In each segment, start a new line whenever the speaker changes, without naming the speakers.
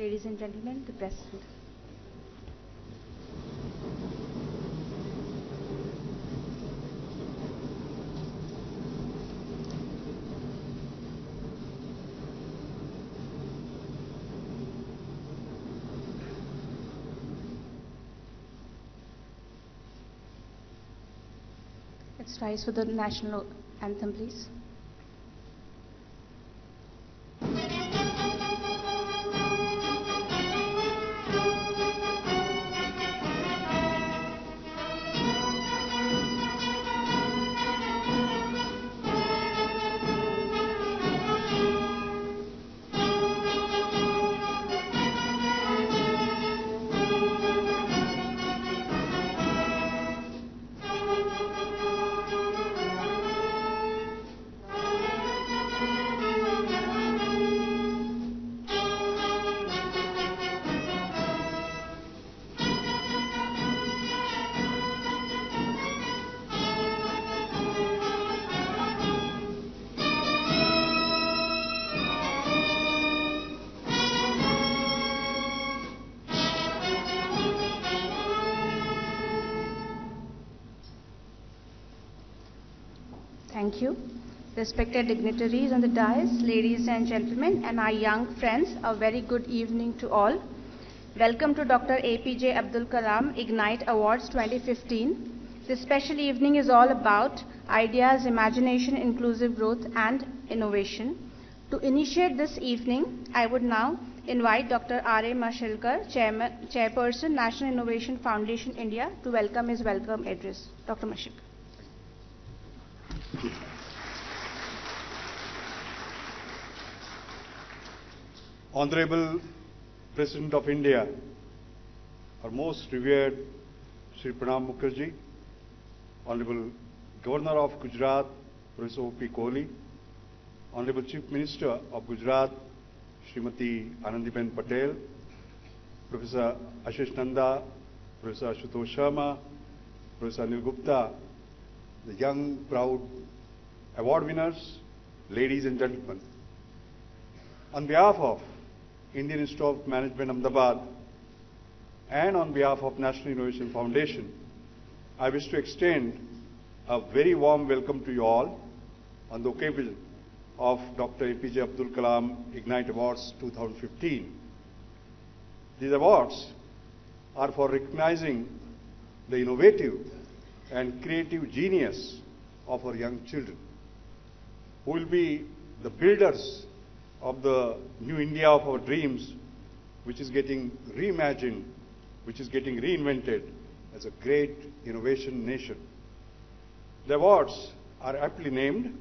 Ladies and gentlemen, the President. Let's rise for the national anthem, please. Thank you. Respected dignitaries on the dais, ladies and gentlemen, and our young friends, a very good evening to all. Welcome to Dr APJ Kalam IGNITE Awards 2015. This special evening is all about ideas, imagination, inclusive growth, and innovation. To initiate this evening, I would now invite Dr. R.A. Mashilkar, Chairperson, National Innovation Foundation, India, to welcome his welcome address. Dr. Mashilkar.
Honorable President of India, our most revered Shri Pranab Mukherjee, Honorable Governor of Gujarat, Professor O.P. Kohli, Honorable Chief Minister of Gujarat, Srimati Anandiben Patel, Professor Ashish Nanda, Professor Ashutosh Sharma, Professor Anil Gupta, the young, proud award winners, ladies and gentlemen. On behalf of Indian Institute of Management, Ahmedabad, and on behalf of National Innovation Foundation, I wish to extend a very warm welcome to you all on the occasion of Dr. APJ Kalam IGNITE Awards 2015. These awards are for recognizing the innovative and creative genius of our young children, who will be the builders of the new India of our dreams, which is getting reimagined, which is getting reinvented as a great innovation nation. The awards are aptly named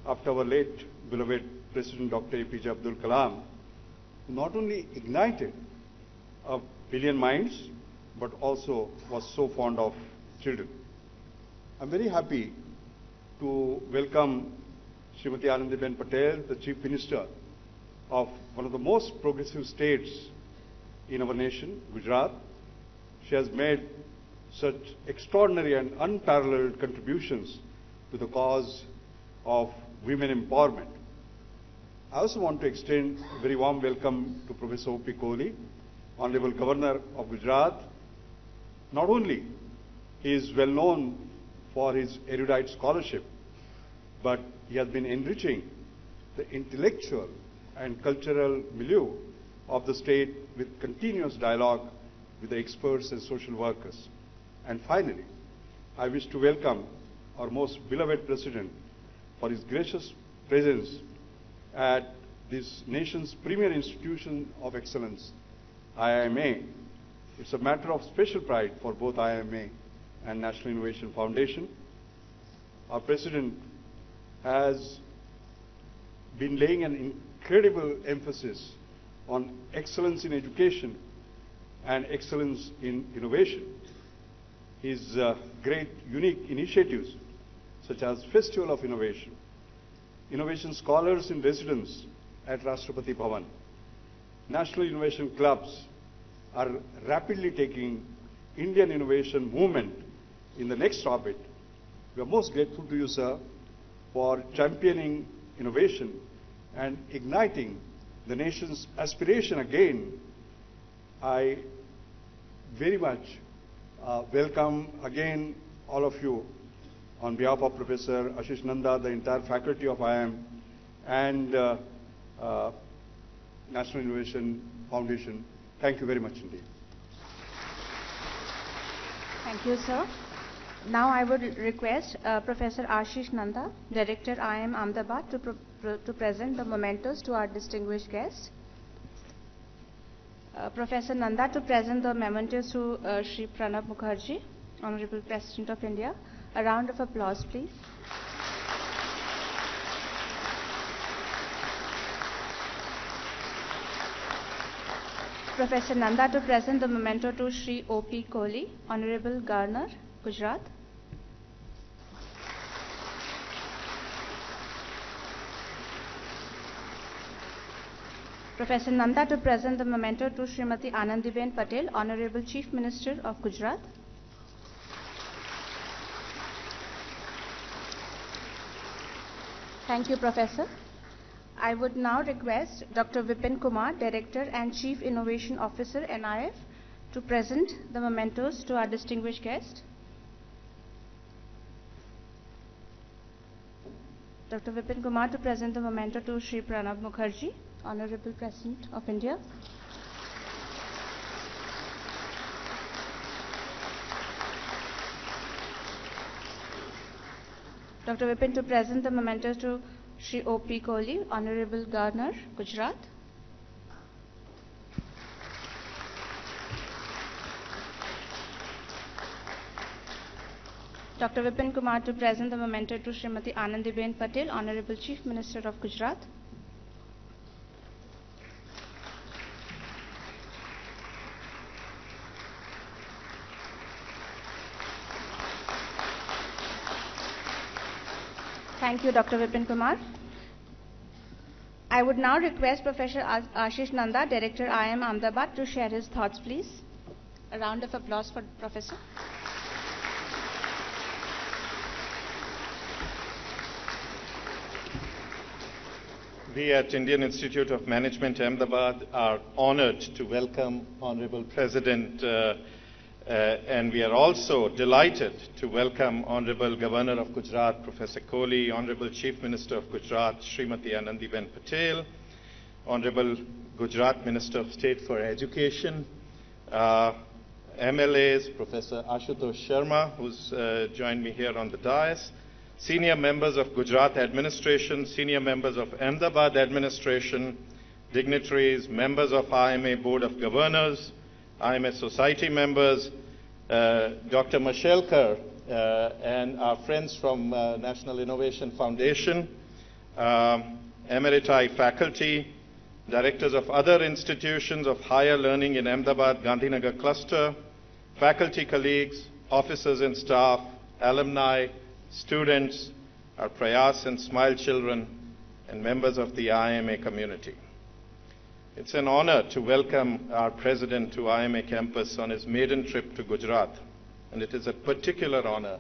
after our late beloved President Dr. APJ Kalam, who not only ignited a billion minds, but also was so fond of children. I'm very happy to welcome Srimati Anandiben Patel, the Chief Minister of one of the most progressive states in our nation, Gujarat. She has made such extraordinary and unparalleled contributions to the cause of women empowerment. I also want to extend a very warm welcome to Professor O.P. Kohli, Honorable Governor of Gujarat. Not only he is well known for his erudite scholarship, but he has been enriching the intellectual and cultural milieu of the state with continuous dialogue with the experts and social workers. And finally, I wish to welcome our most beloved President for his gracious presence at this nation's premier institution of excellence, IIM-A. It's a matter of special pride for both IIM-A and National Innovation Foundation. Our President has been laying an incredible emphasis on excellence in education and excellence in innovation. His great, unique initiatives, such as Festival of Innovation, Innovation Scholars in Residence at Rashtrapati Bhavan, National Innovation Clubs are rapidly taking Indian innovation movement in the next orbit. We are most grateful to you, sir, for championing innovation and igniting the nation's aspiration again I very much welcome again all of you on behalf of Professor Ashish Nanda, the entire faculty of IIM, and National Innovation Foundation. Thank you very much indeed.
Thank you, sir. Now I would request Professor Ashish Nanda, Director IIM Ahmedabad, to present the mementos to our distinguished guest. Professor Nanda to present the mementos to Shri Pranab Mukherjee, Honorable President of India. A round of applause, please. Professor Nanda to present the memento to Shri O.P. Kohli, Honorable Governor, Gujarat. Professor Nanda to present the memento to Srimati Anandiben Patel, Honorable Chief Minister of Gujarat. Thank you, Professor. I would now request Dr. Vipin Kumar, Director and Chief Innovation Officer, NIF, to present the mementos to our distinguished guest. Dr. Vipin Kumar to present the memento to Shri Pranab Mukherjee, Honorable President of India. Dr. Vipin to present the mementos to Shri O.P. Kohli, Honorable Governor, Gujarat. Dr. Vipin Kumar to present the memento to Srimati Anandiben Patel, Honorable Chief Minister of Gujarat. Thank you, Dr. Vipin Kumar. I would now request Professor Ashish Nanda, Director IIM Ahmedabad, to share his thoughts, please. A round of applause for Professor.
We at Indian Institute of Management, Ahmedabad, are honored to welcome Honorable President and we are also delighted to welcome Honorable Governor of Gujarat, Professor Kohli, Honorable Chief Minister of Gujarat, Srimati Anandiben Patel, Honorable Gujarat Minister of State for Education, MLAs, Professor Ashutosh Sharma, who's joined me here on the dais, senior members of Gujarat administration, senior members of Ahmedabad administration, dignitaries, members of IIM-A Board of Governors, IIM-A society members, Dr. Mashelkar and our friends from National Innovation Foundation, emeriti faculty, directors of other institutions of higher learning in Ahmedabad, Gandhinagar cluster, faculty colleagues, officers and staff, alumni, students, our Prayas and Smile children, and members of the IIM-A community. It's an honor to welcome our President to IIM-A campus on his maiden trip to Gujarat, and it is a particular honor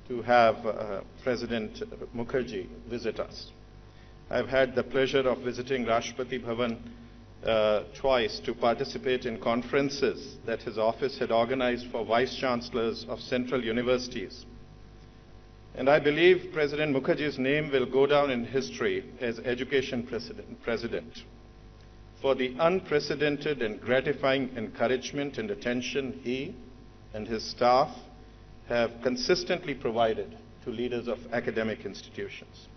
to have President Mukherjee visit us. I've had the pleasure of visiting Rashtrapati Bhavan twice to participate in conferences that his office had organized for Vice-Chancellors of central universities. And I believe President Mukherjee's name will go down in history as Education President for the unprecedented and gratifying encouragement and attention he and his staff have consistently provided to leaders of academic institutions.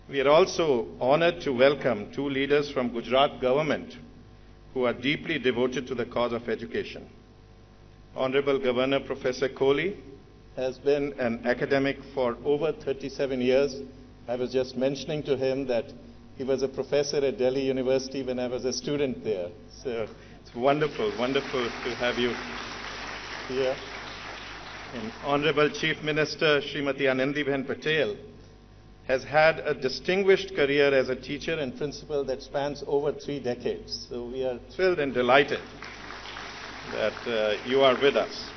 We are also honored to welcome two leaders from Gujarat government who are deeply devoted to the cause of education. Honorable Governor Professor Kohli has been an academic for over 37 years. I was just mentioning to him that he was a professor at Delhi University when I was a student there. So it's wonderful, wonderful to have you here. And Honorable Chief Minister Srimati Anandiben Patel has had a distinguished career as a teacher and principal that spans over 3 decades. So we are thrilled and delighted that you are with us.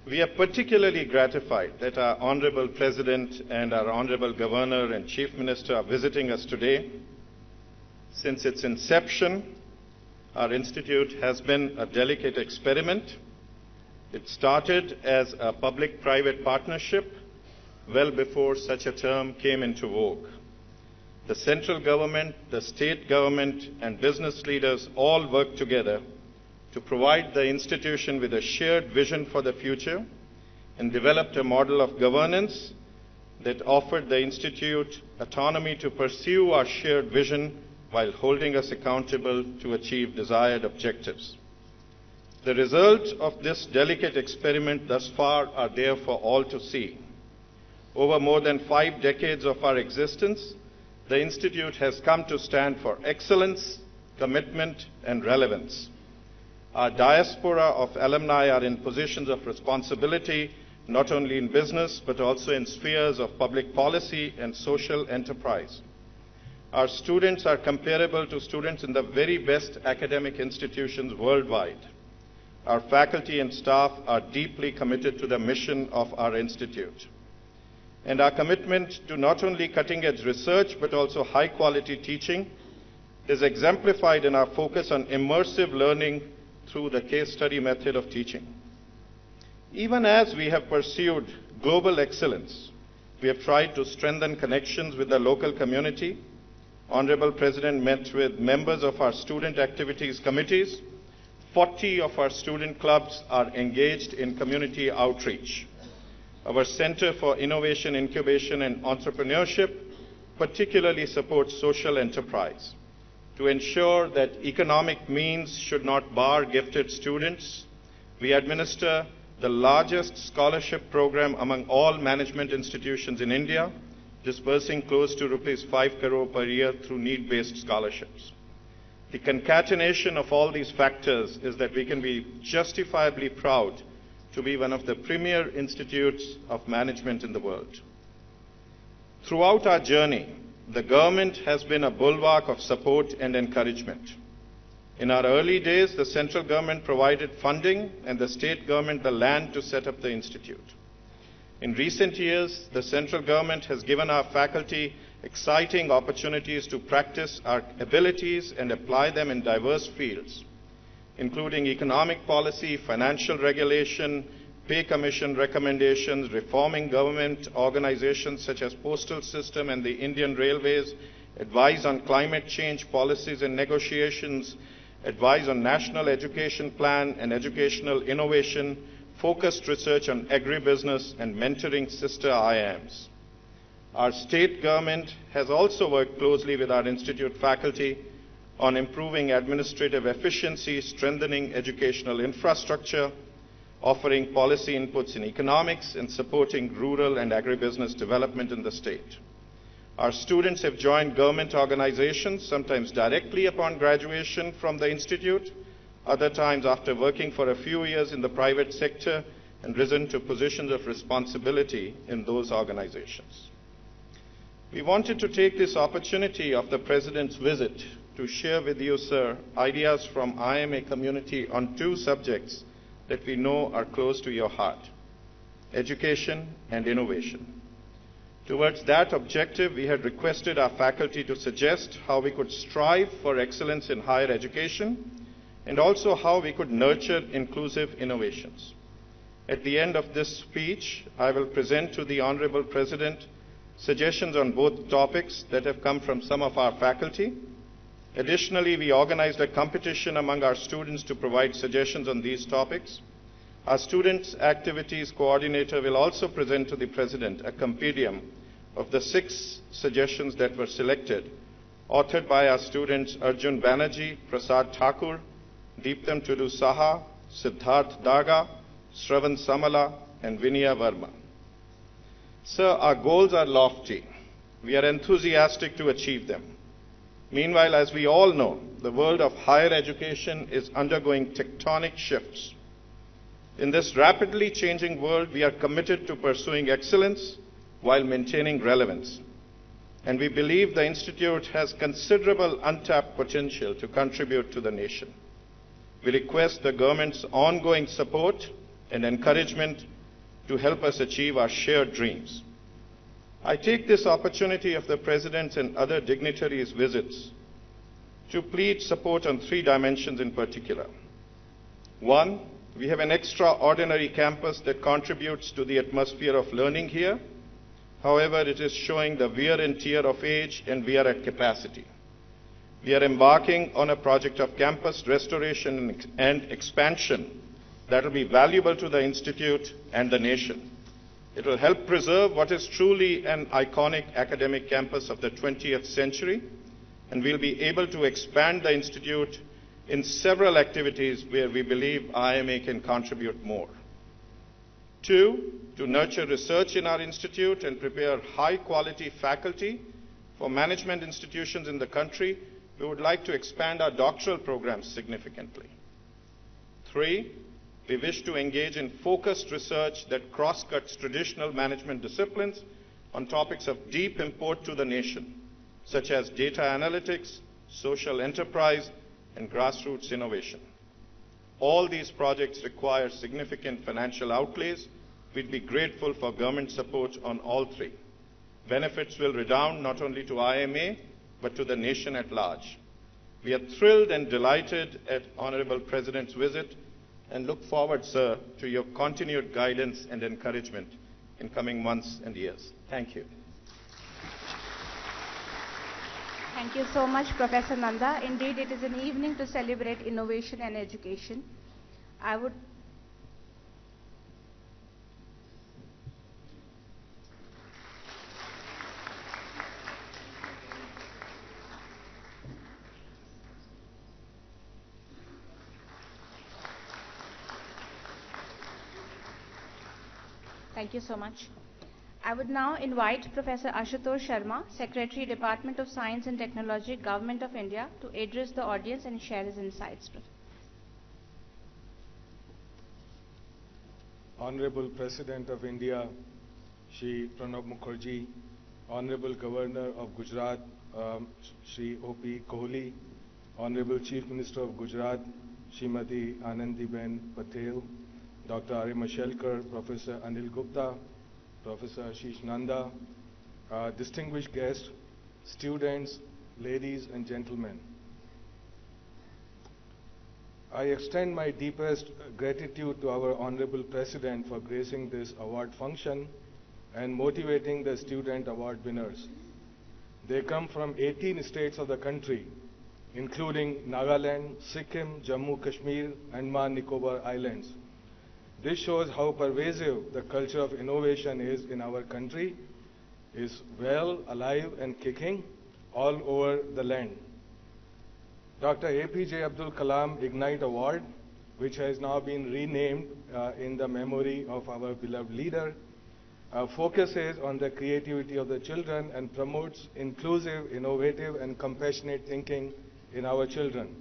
We are particularly gratified that our Honorable President and our Honorable Governor and Chief Minister are visiting us today. Since its inception, our institute has been a delicate experiment. It started as a public-private partnership well before such a term came into vogue. The central government, the state government, and business leaders all worked together to provide the institution with a shared vision for the future and developed a model of governance that offered the institute autonomy to pursue our shared vision while holding us accountable to achieve desired objectives. The results of this delicate experiment thus far are there for all to see. Over more than 5 decades of our existence, the institute has come to stand for excellence, commitment, and relevance. Our diaspora of alumni are in positions of responsibility, not only in business, but also in spheres of public policy and social enterprise. Our students are comparable to students in the very best academic institutions worldwide. Our faculty and staff are deeply committed to the mission of our institute. And our commitment to not only cutting-edge research, but also high-quality teaching is exemplified in our focus on immersive learning through the case study method of teaching. Even as we have pursued global excellence, we have tried to strengthen connections with the local community. Honorable President met with members of our student activities committees. 40 of our student clubs are engaged in community outreach. Our Center for Innovation, Incubation, and Entrepreneurship particularly supports social enterprise. To ensure that economic means should not bar gifted students, we administer the largest scholarship program among all management institutions in India, disbursing close to rupees 5 crore per year through need-based scholarships. The concatenation of all these factors is that we can be justifiably proud to be one of the premier institutes of management in the world. Throughout our journey, the government has been a bulwark of support and encouragement. In our early days, the central government provided funding and the state government the land to set up the institute. In recent years, the central government has given our faculty exciting opportunities to practice our abilities and apply them in diverse fields, including economic policy, financial regulation, pay commission recommendations, reforming government organizations such as postal system and the Indian Railways, advice on climate change policies and negotiations, advice on national education plan and educational innovation, focused research on agribusiness, and mentoring sister IIMs. Our state government has also worked closely with our institute faculty on improving administrative efficiency, strengthening educational infrastructure, offering policy inputs in economics, and supporting rural and agribusiness development in the state. Our students have joined government organizations, sometimes directly upon graduation from the institute, other times after working for a few years in the private sector and risen to positions of responsibility in those organizations. We wanted to take this opportunity of the President's visit to share with you, sir, ideas from IIM-A community on 2 subjects that we know are close to your heart: education and innovation. Towards that objective, we had requested our faculty to suggest how we could strive for excellence in higher education and also how we could nurture inclusive innovations. At the end of this speech, I will present to the Honorable President suggestions on both topics that have come from some of our faculty. Additionally, we organized a competition among our students to provide suggestions on these topics. Our Students' Activities Coordinator will also present to the President a compendium of the 6 suggestions that were selected, authored by our students Arjun Banerjee, Prasad Thakur, Deeptam Tudu Saha, Siddharth Daga, Shravan Samala, and Vinaya Verma. Sir, our goals are lofty. We are enthusiastic to achieve them. Meanwhile, as we all know, the world of higher education is undergoing tectonic shifts. In this rapidly changing world, we are committed to pursuing excellence while maintaining relevance. And we believe the Institute has considerable untapped potential to contribute to the nation. We request the government's ongoing support and encouragement to help us achieve our shared dreams. I take this opportunity of the President's and other dignitaries' visits to plead support on 3 dimensions in particular. 1, we have an extraordinary campus that contributes to the atmosphere of learning here. However, it is showing the wear and tear of age, and we are at capacity. We are embarking on a project of campus restoration and expansion that will be valuable to the institute and the nation. It will help preserve what is truly an iconic academic campus of the 20th century, and we'll be able to expand the institute in several activities where we believe IIM-A can contribute more. 2, to nurture research in our institute and prepare high-quality faculty for management institutions in the country, we would like to expand our doctoral programs significantly. 3, we wish to engage in focused research that cross-cuts traditional management disciplines on topics of deep import to the nation, such as data analytics, social enterprise, and grassroots innovation. All these projects require significant financial outlays. We'd be grateful for government support on all 3. Benefits will redound not only to IIM-A, but to the nation at large. We are thrilled and delighted at Honorable President's visit and look forward, sir, to your continued guidance and encouragement in coming months and years. Thank you.
Thank you so much, Professor Nanda. Indeed, it is an evening to celebrate innovation and education. I would Thank you so much. I would now invite Professor Ashutosh Sharma, Secretary, Department of Science and Technology, Government of India, to address the audience and share his insights.
Honorable President of India, Shri Pranab Mukherjee, Honorable Governor of Gujarat, Shri O.P. Kohli, Honorable Chief Minister of Gujarat, Srimati Anandiben Patel, Dr. R.A. Mashelkar, Professor Anil Gupta, Professor Ashish Nanda, distinguished guests, students, ladies and gentlemen. I extend my deepest gratitude to our Honorable President for gracing this award function and motivating the student award winners. They come from 18 states of the country, including Nagaland, Sikkim, Jammu, Kashmir, Andaman, Nicobar Islands. This shows how pervasive the culture of innovation is in our country, is well alive and kicking all over the land. Dr. APJ Abdul Kalam IGNITE Award, which has now been renamed in the memory of our beloved leader, focuses on the creativity of the children and promotes inclusive, innovative and compassionate thinking in our children.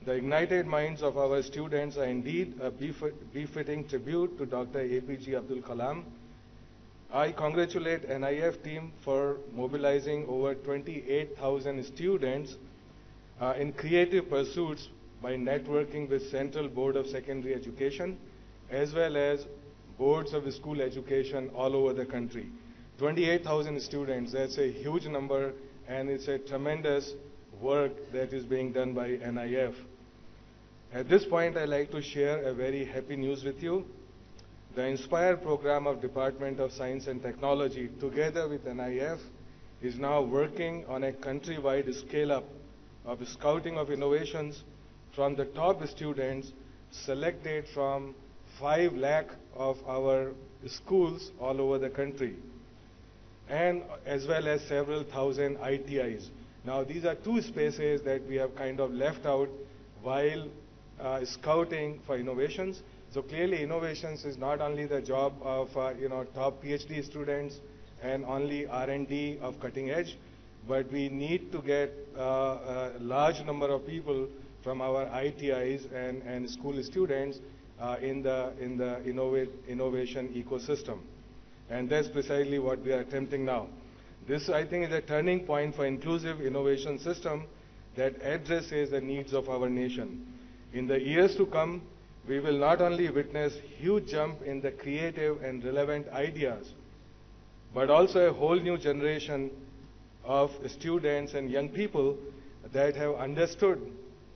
The ignited minds of our students are indeed a befitting tribute to Dr. APJ Abdul Kalam. I congratulate NIF team for mobilizing over 28,000 students in creative pursuits by networking with Central Board of Secondary Education as well as boards of school education all over the country. 28,000 students, that's a huge number, and it's a tremendous work that is being done by NIF. At this point, I'd like to share a very happy news with you. The INSPIRE program of Department of Science and Technology, together with NIF, is now working on a countrywide scale-up of scouting of innovations from the top students selected from 5 lakh of our schools all over the country, and as well as several thousand ITIs. Now, these are 2 spaces that we have kind of left out while scouting for innovations. So clearly, innovations is not only the job of top PhD students and only R&D of cutting edge, but we need to get a large number of people from our ITIs and school students in the innovation ecosystem. And that's precisely what we are attempting now. This, I think, is a turning point for inclusive innovation system that addresses the needs of our nation. In the years to come, we will not only witness huge jump in the creative and relevant ideas, but also a whole new generation of students and young people that have understood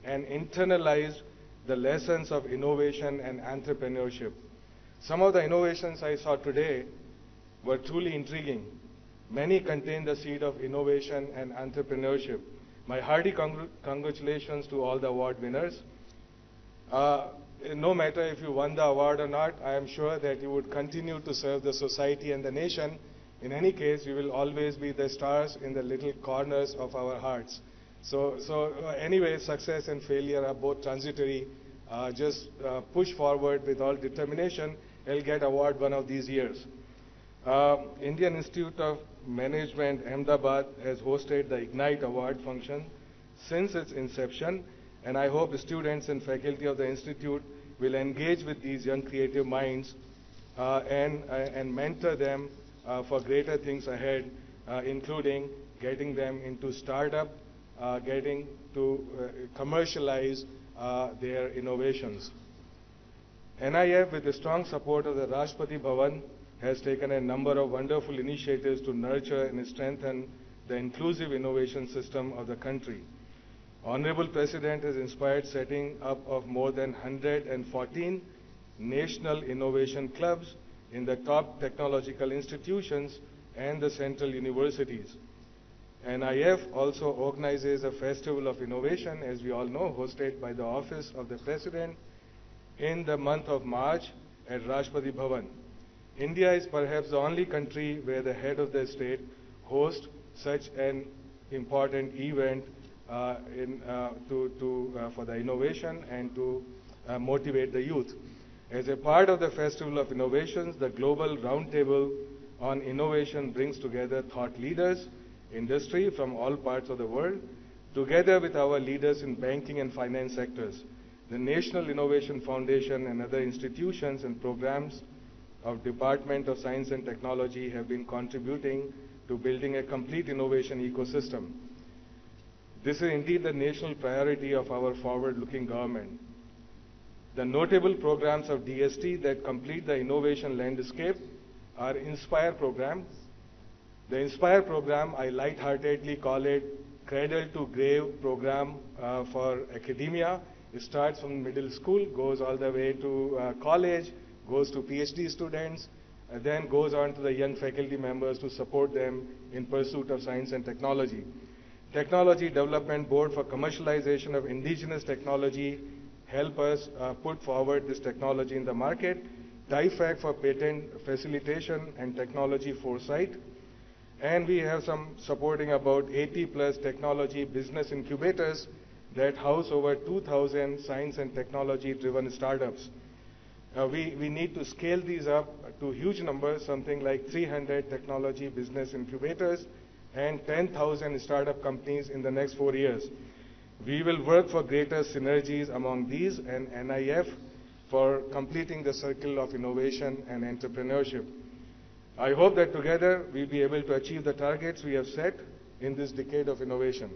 and internalized the lessons of innovation and entrepreneurship. Some of the innovations I saw today were truly intriguing. Many contain the seed of innovation and entrepreneurship. My hearty congratulations to all the award winners. No matter if you won the award or not, I am sure that you would continue to serve the society and the nation. In any case, you will always be the stars in the little corners of our hearts. So anyway, success and failure are both transitory. Just push forward with all determination. You'll get award one of these years. Indian Institute of Management, Ahmedabad, has hosted the IGNITE award function since its inception, and I hope the students and faculty of the institute will engage with these young creative minds and mentor them for greater things ahead, including getting them into startup, getting to commercialize their innovations. NIF, with the strong support of the Rashtrapati Bhavan, has taken a number of wonderful initiatives to nurture and strengthen the inclusive innovation system of the country. Honorable President has inspired setting up of more than 114 national innovation clubs in the top technological institutions and the central universities. NIF also organizes a Festival of Innovation, as we all know, hosted by the Office of the President in the month of March at Rashtrapati Bhavan. India is perhaps the only country where the head of the state hosts such an important event for the innovation and to motivate the youth. As a part of the Festival of Innovations, the Global Roundtable on Innovation brings together thought leaders, industry from all parts of the world, together with our leaders in banking and finance sectors. The National Innovation Foundation and other institutions and programs of Department of Science and Technology have been contributing to building a complete innovation ecosystem. This is indeed the national priority of our forward-looking government. The notable programs of DST that complete the innovation landscape are INSPIRE program. The INSPIRE program, I lightheartedly call it Cradle to Grave program for academia. It starts from middle school, goes all the way to college, goes to PhD students, then goes on to the young faculty members to support them in pursuit of science and technology. Technology Development Board for Commercialization of Indigenous Technology help us put forward this technology in the market. DIFAC for patent facilitation and technology foresight. And we have some supporting about 80 plus technology business incubators that house over 2,000 science and technology driven startups. We need to scale these up to huge numbers, something like 300 technology business incubators and 10,000 startup companies in the next 4 years. We will work for greater synergies among these and NIF for completing the circle of innovation and entrepreneurship. I hope that together we'll be able to achieve the targets we have set in this decade of innovation.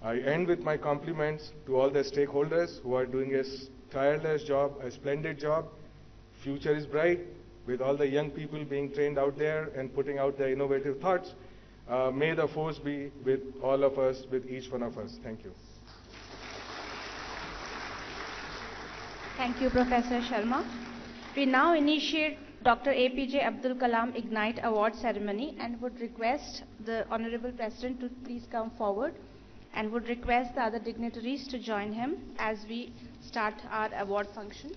I end with my compliments to all the stakeholders who are doing a tireless job, a splendid job. Future is bright with all the young people being trained out there and putting out their innovative thoughts. May the force be with all of us, with each one of us. Thank you.
Thank you, Professor Sharma. We now initiate Dr. APJ Abdul Kalam IGNITE Award Ceremony and would request the Honorable President to please come forward and would request the other dignitaries to join him as we start our award function.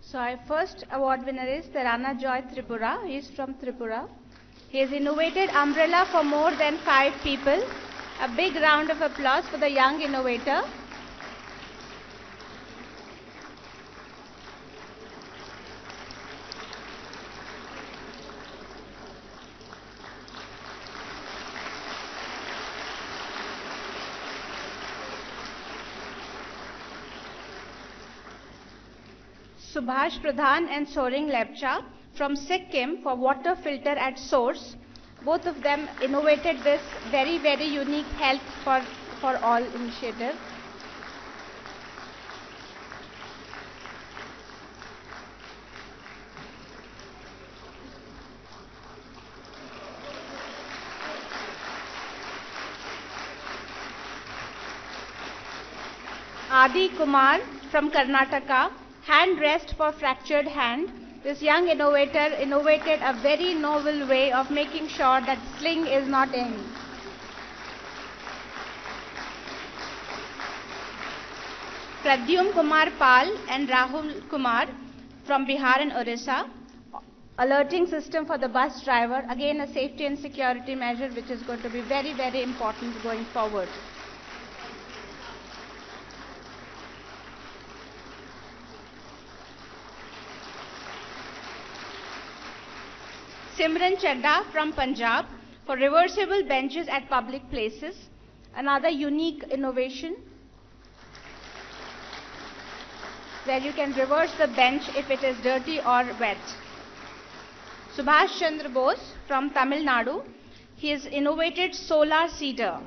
So our first award winner is Tarana Joy Tripura. He is from Tripura. He has innovated umbrella for more than 5 people. A big round of applause for the young innovator. Subhash Pradhan and Soring Lepcha from Sikkim for water filter at source. Both of them innovated this very, very unique health for all initiative. Adi Kumar from Karnataka, hand rest for fractured hand. This young innovator innovated a very novel way of making sure that sling is not in. Pradyum Kumar Pal and Rahul Kumar from Bihar and Orissa, alerting system for the bus driver, again a safety and security measure which is going to be very, very important going forward. Simran Chadda from Punjab for reversible benches at public places, another unique innovation where you can reverse the bench if it is dirty or wet. Subhash Chandra Bose from Tamil Nadu, he has innovated solar seeder.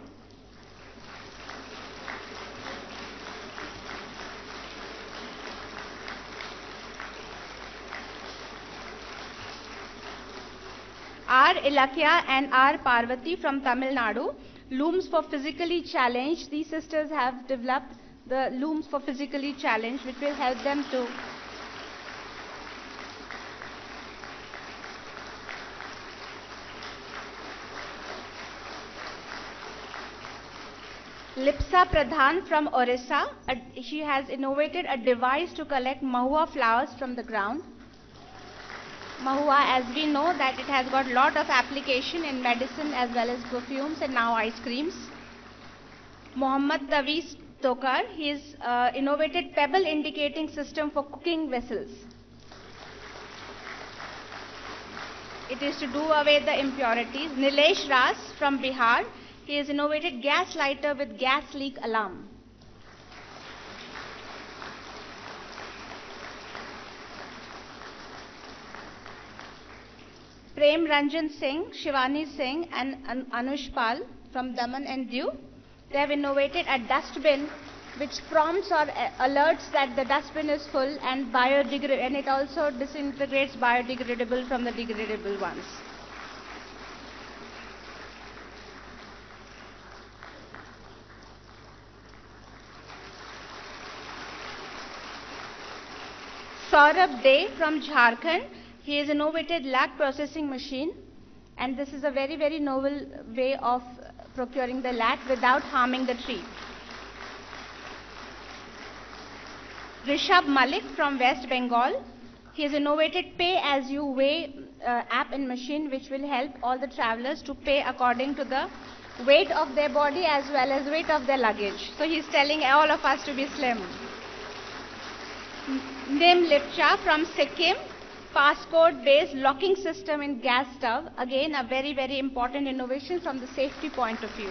R. Ilakya and R. Parvati from Tamil Nadu, looms for physically challenged. These sisters have developed the looms for physically challenged, which will help them to Lipsa Pradhan from Orissa, she has innovated a device to collect mahua flowers from the ground. Mahua, as we know, that it has got a lot of application in medicine as well as perfumes and now ice creams. Mohammad Taviz Tokar, he has innovated pebble indicating system for cooking vessels. It is to do away the impurities. Nilesh Ras from Bihar, he has innovated gas lighter with gas leak alarm. Prem Ranjan Singh, Shivani Singh and Anush Pal from Daman and Diu, they have innovated a dustbin which prompts or alerts that the dustbin is full and and it also disintegrates biodegradable from the degradable ones. Saurabh Dey from Jharkhand, he has innovated lac processing machine, and this is a very, very novel way of procuring the lac without harming the tree. Rishabh Malik from West Bengal, he has innovated pay as you weigh app and machine which will help all the travelers to pay according to the weight of their body as well as weight of their luggage. So he is telling all of us to be slim. Nim Lipcha from Sikkim, passcode-based locking system in gas stove. Again, a very, very important innovation from the safety point of view.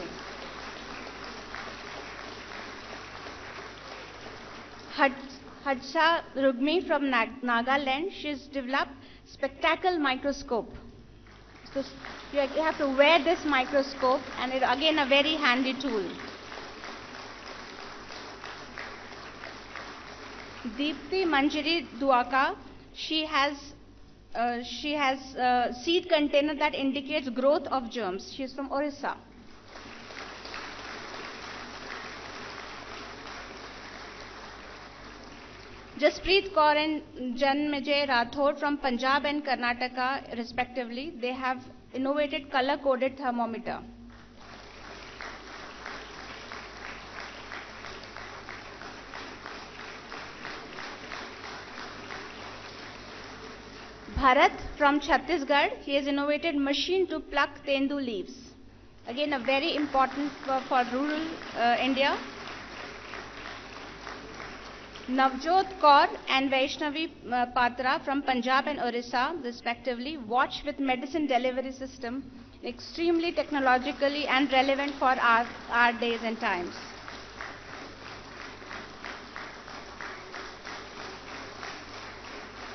Hadsha Rugmi from Nagaland, she's developed spectacle microscope. So you have to wear this microscope, and it again a very handy tool. Deepthi Manjari Duaka, she has seed container that indicates growth of germs. She is from Orissa. Jaspreet Kaur and Janmijay Rathod from Punjab and Karnataka respectively, they have innovated color-coded thermometer. Bharat from Chhattisgarh, he has innovated machine to pluck tendu leaves. Again, a very important for rural India. Navjot Kaur and Vaishnavi Patra from Punjab and Orissa, respectively, watch with medicine delivery system, extremely technologically and relevant for our days and times.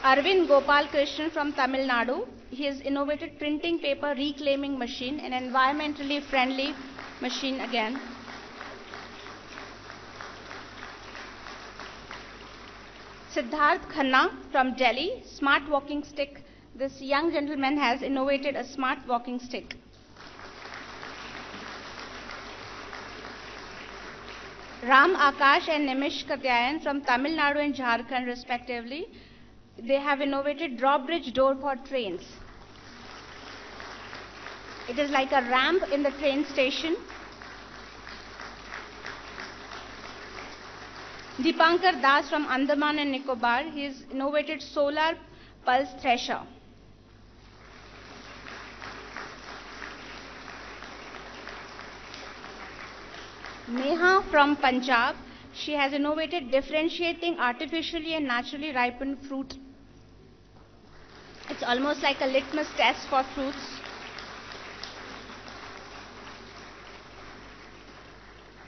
Arvind Gopal Krishnan from Tamil Nadu. He has innovated printing paper reclaiming machine, an environmentally friendly machine again. Siddharth Khanna from Delhi, smart walking stick. This young gentleman has innovated a smart walking stick. Ram Akash and Nimish Katyayan from Tamil Nadu and Jharkhand respectively. They have innovated drawbridge door for trains. It is like a ramp in the train station. Deepankar Das from Andaman and Nicobar. He has innovated solar pulse thresher. Neha from Punjab. She has innovated differentiating artificially and naturally ripened fruit. It's almost like a litmus test for fruits.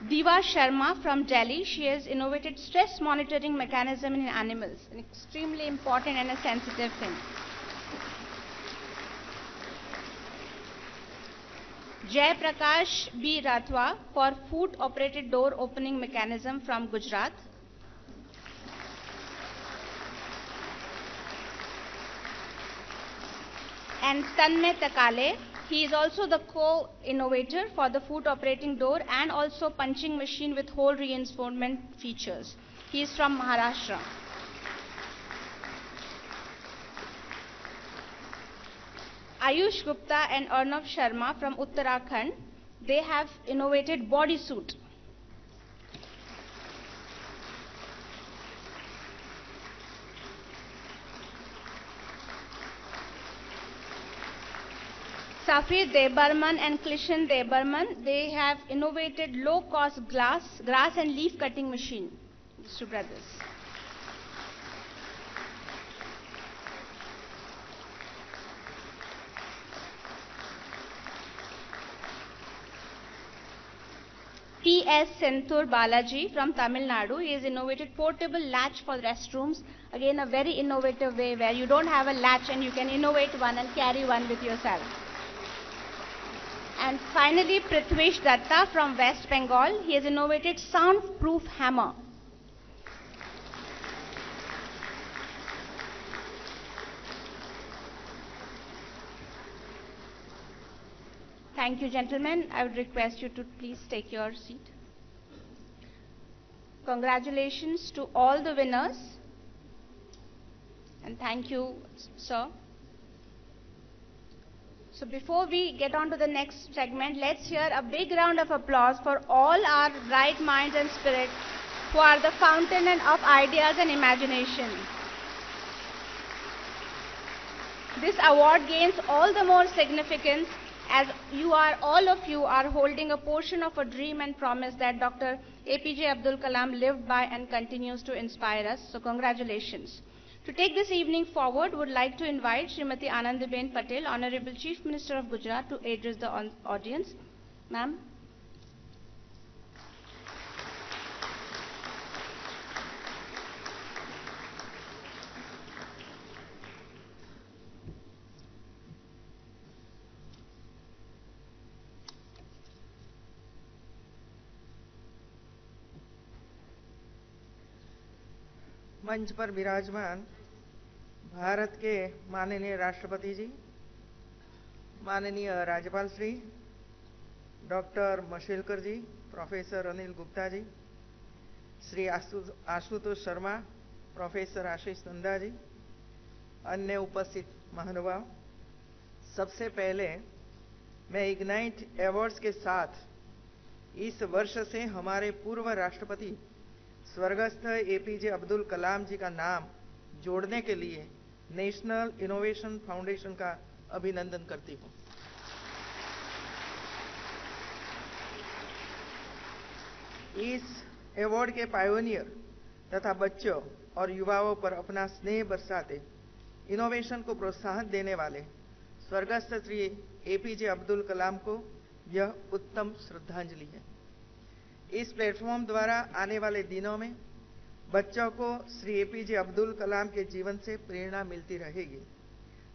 Diva Sharma from Delhi. She has innovated stress monitoring mechanism in animals, an extremely important and a sensitive thing. Jai Prakash B. Rathwa for foot operated door opening mechanism from Gujarat. And Tanmay Takale, he is also the co-innovator for the foot operating door and also punching machine with hole reinforcement features. He is from Maharashtra. Ayush Gupta and Arnav Sharma from Uttarakhand, they have innovated bodysuit. Safir Debarman and Krishan Debarman, they have innovated low-cost grass and leaf cutting machine. These two brothers. T.S. Senthur Balaji from Tamil Nadu. He has innovated portable latch for restrooms. Again, a very innovative way where you don't have a latch and you can innovate one and carry one with yourself. And finally, Prithvish Datta from West Bengal. He has innovated soundproof hammer. Thank you, gentlemen. I would request you to please take your seat. Congratulations to all the winners. And thank you, sir. So before we get on to the next segment, let's hear a big round of applause for all our bright minds and spirits who are the fountain of ideas and imagination. This award gains all the more significance as all of you are holding a portion of a dream and promise that Dr. APJ Abdul Kalam lived by and continues to inspire us. So congratulations. To take this evening forward, would like to invite Srimati Anandiben Patel, Honorable Chief Minister of Gujarat, to address the audience. Ma'am.
मंच पर विराजमान भारत के माननीय राष्ट्रपति जी, माननीय राज्यपाल Shri doctor Mashelkar जी, professor Anil Gupta ji, Shri Ashutosh Sharma, professor आशीष नंदा जी, अन्य उपस्थित महानुभाव, सबसे पहले मैं इग्नाइट अवार्ड्स के साथ इस वर्ष से हमारे पूर्व राष्ट्रपति स्वर्गस्थ एपीजे अब्दुल कलाम जी का नाम जोड़ने के लिए नेशनल इनोवेशन फाउंडेशन का अभिनंदन करती हूं। इस अवार्ड के पायोनियर तथा बच्चों और युवाओं पर अपना स्नेह बरसाते इनोवेशन को प्रोत्साहन देने वाले स्वर्गस्थ श्री एपीजे अब्दुल कलाम को यह उत्तम श्रद्धांजलि है। इस प्लेटफॉर्म द्वारा आने वाले दिनों में बच्चों को श्री एपीजे अब्दुल कलाम के जीवन से प्रेरणा मिलती रहेगी।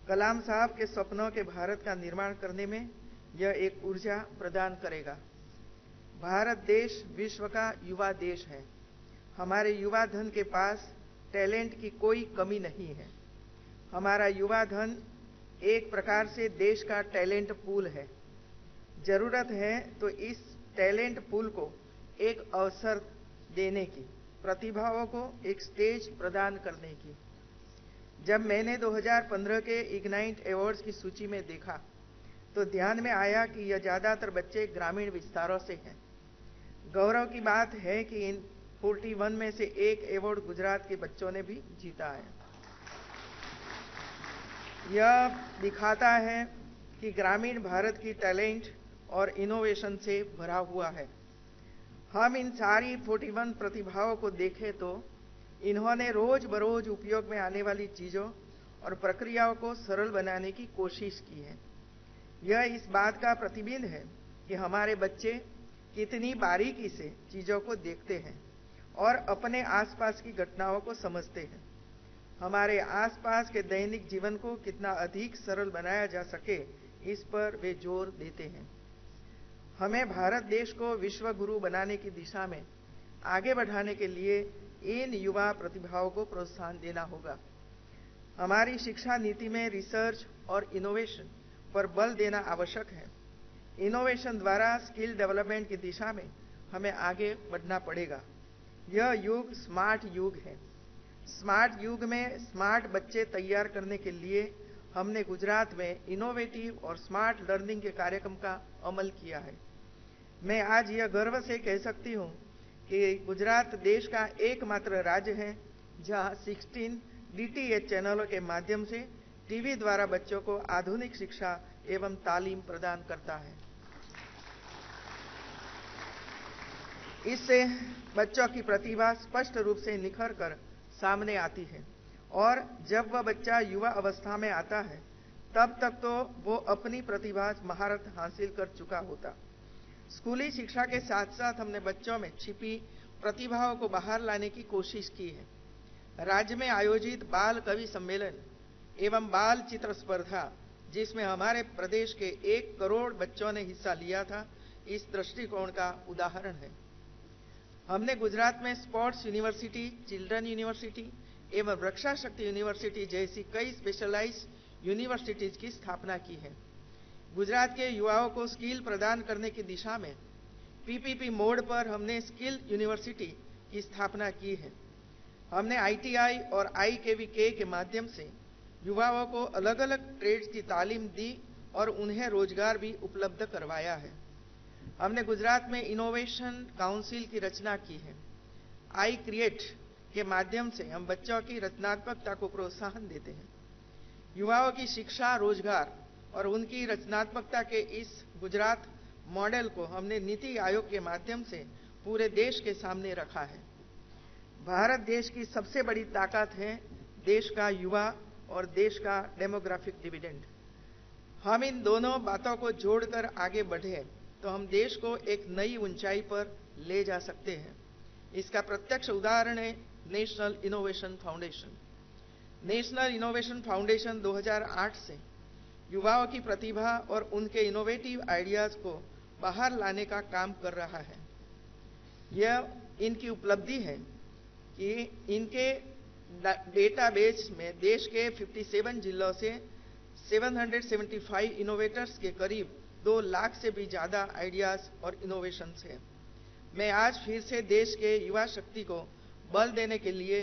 कलाम साहब के सपनों के भारत का निर्माण करने में यह एक ऊर्जा प्रदान करेगा। भारत देश विश्व का युवा देश है। हमारे युवा धन के पास टैलेंट की कोई कमी नहीं है। हमारा युवा धन एक प्रकार से देश का टैलेंट पूल है। जरूरत है तो इस टैलेंट पूल को एक अवसर देने की, प्रतिभाओं को एक स्टेज प्रदान करने की। जब मैंने 2015 के इग्नाइट अवार्ड्स की सूची में देखा तो ध्यान में आया कि यह ज्यादातर बच्चे ग्रामीण विस्तारों से हैं। गौरव की बात है कि इन 41 में से एक अवार्ड गुजरात के बच्चों ने भी जीता है। यह दिखाता है कि ग्रामीण भारत की टैलेंट और इनोवेशन से भरा हुआ है। हम इन सारी 41 प्रतिभाओं को देखें तो इन्होंने रोज बरोज उपयोग में आने वाली चीजों और प्रक्रियाओं को सरल बनाने की कोशिश की है। यह इस बात का प्रतिबिंब है कि हमारे बच्चे कितनी बारीकी से चीजों को देखते हैं और अपने आसपास की घटनाओं को समझते हैं। हमारे आसपास के दैनिक जीवन को कितना अधिक सरल बनाया जा सके, इस पर वे जोर देते हैं। हमें भारत देश को विश्व गुरु बनाने की दिशा में आगे बढ़ाने के लिए इन युवा प्रतिभाओं को प्रोत्साहन देना होगा। हमारी शिक्षा नीति में रिसर्च और इनोवेशन पर बल देना आवश्यक है। इनोवेशन द्वारा स्किल डेवलपमेंट की दिशा में हमें आगे बढ़ना पड़ेगा। यह युग स्मार्ट युग है। स्मार्ट युग में स्मार्ट बच्चे तैयार करने के लिए हमने गुजरात में इनोवेटिव और स्मार्ट लर्निंग के कार्यक्रम का अमल किया है। मैं आज यह गर्व से कह सकती हूं कि गुजरात देश का एकमात्र राज्य है जहां 16 DTH चैनलों के माध्यम से टीवी द्वारा बच्चों को आधुनिक शिक्षा एवं तालीम प्रदान करता है। इससे बच्चों की प्रतिभा स्पष्ट रूप से निखर कर सामने आती है और जब वह बच्चा युवा अवस्था में आता है तब तक तो वो अपनी प्रतिभा महारत हासिल कर चुका होता। स्कूली शिक्षा के साथ साथ हमने बच्चों में छिपी प्रतिभाओं को बाहर लाने की कोशिश की है। राज्य में आयोजित बाल कवि सम्मेलन एवं बाल चित्र स्पर्धा, जिसमें हमारे प्रदेश के 1 करोड़ बच्चों ने हिस्सा लिया था, इस दृष्टिकोण का उदाहरण है। हमने गुजरात में स्पोर्ट्स यूनिवर्सिटी, चिल्ड्रन यूनिवर्सिटी एवं रक्षा शक्ति यूनिवर्सिटी जैसी कई स्पेशलाइज्ड यूनिवर्सिटीज की स्थापना की है। गुजरात के युवाओं को स्किल प्रदान करने की दिशा में PPP मोड पर हमने स्किल यूनिवर्सिटी की स्थापना की है। हमने ITI और IKVK के माध्यम से युवाओं को अलग अलग ट्रेड्स की तालीम दी और उन्हें रोजगार भी उपलब्ध करवाया है। हमने गुजरात में इनोवेशन काउंसिल की रचना की है। आई क्रिएट के माध्यम से हम बच्चों की रचनात्मकता को प्रोत्साहन देते हैं। युवाओं की शिक्षा, रोजगार और उनकी रचनात्मकता के इस गुजरात मॉडल को हमने नीति आयोग के माध्यम से पूरे देश के सामने रखा है। भारत देश की सबसे बड़ी ताकत है देश का युवा और देश का डेमोग्राफिक डिविडेंड। हम इन दोनों बातों को जोड़कर आगे बढ़े तो हम देश को एक नई ऊंचाई पर ले जा सकते हैं। इसका प्रत्यक्ष उदाहरण है national innovation foundation. National innovation foundation 2008 से युवाओं की प्रतिभा और उनके इनोवेटिव आइडियाज को बाहर लाने का काम कर रहा है। यह इनकी उपलब्धि है कि इनके डेटाबेस में देश के 57 जिलों से 775 इनोवेटर्स के करीब 2 लाख से भी ज्यादा आइडियाज और इनोवेशंस हैं। मैं आज फिर से देश के युवा शक्ति को बल देने के लिए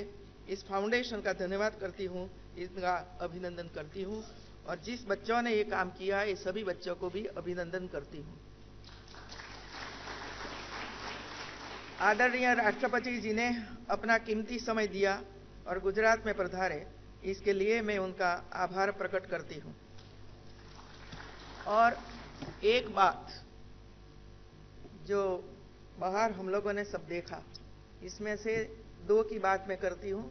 इस फाउंडेशन का धन्यवाद करती हूँ, इनका अभिनंदन करती हूँ और जिस बच्चों ने ये काम किया है, सभी बच्चों को भी अभिनंदन करती हूँ। आदरणीय राष्ट्रपति जी ने अपना कीमती समय दिया और गुजरात में पधारे, इसके लिए मैं उनका आभार प्रकट करती हूँ। और एक बात जो बाहर हम लोगों ने सब देखा, इसमें से 2 की बात मैं करती हूँ